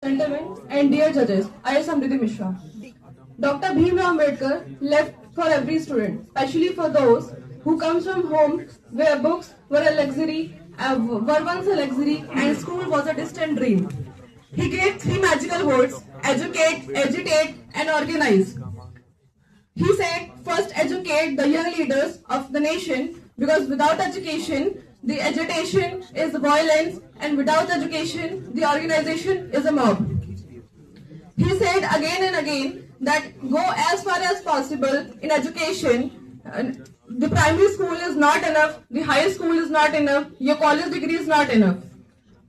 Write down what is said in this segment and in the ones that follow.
Gentlemen and dear judges, I am Samriddhi Mishra. Dr. Bhimrao Ambedkar left for every student, especially for those who comes from homes where books were a luxury, were once a luxury, and school was a distant dream. He gave three magical words: educate, agitate, and organize. He said, first educate the young leaders of the nation, because without education, the agitation is violence, and without education, the organization is a mob. He said again and again that go as far as possible in education. The primary school is not enough, the high school is not enough, your college degree is not enough.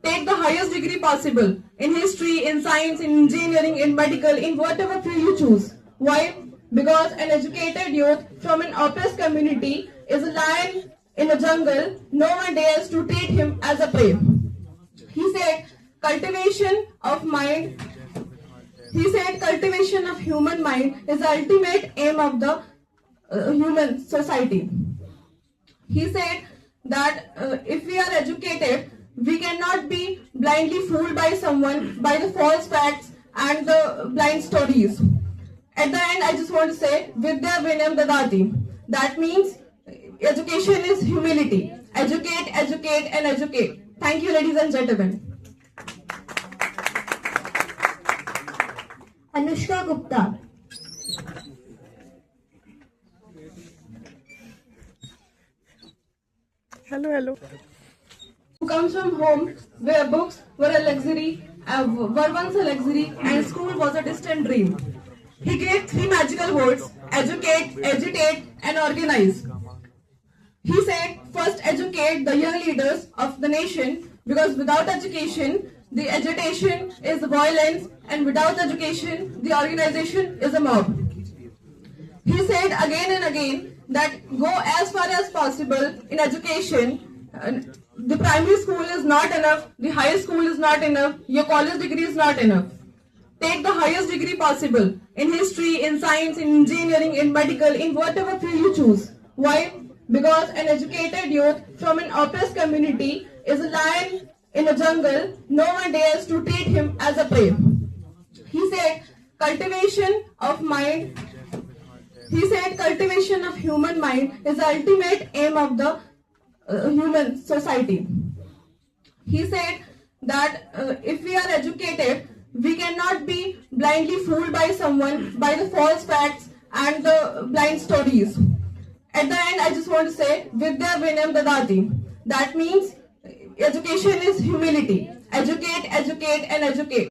Take the highest degree possible in history, in science, in engineering, in medical, in whatever field you choose. Why? Because an educated youth from an oppressed community is a lion in a jungle. No one dares to treat him as a prey. He said, cultivation of mind. He said, cultivation of human mind is the ultimate aim of the human society. He said that if we are educated, we cannot be blindly fooled by someone by the false facts and the blind stories. At the end, I just want to say, Vidya Vinayam Dadati. That means education is humility. Educate, educate, and educate. Thank you, ladies and gentlemen. Anushka Gupta. Hello. Who comes from homes where books were a luxury, were once a luxury, and school was a distant dream. He gave three magical words: educate, agitate, and organize. He said, first educate the young leaders of the nation, because without education, the agitation is violence, and without education, the organization is a mob. He said again and again that go as far as possible in education. The primary school is not enough, the high school is not enough, your college degree is not enough. Take the highest degree possible in history, in science, in engineering, in medical, in whatever field you choose. Why? Because an educated youth from an oppressed community is a lion in a jungle. No one dares to treat him as a prey. He said, cultivation of mind. He said, cultivation of human mind is the ultimate aim of the human society. He said that if we are educated, we cannot be blindly fooled by someone by the false facts and the blind stories. At the end, I just want to say, Vidya Vinayam Dadati. That means education is humility. Educate, educate, and educate.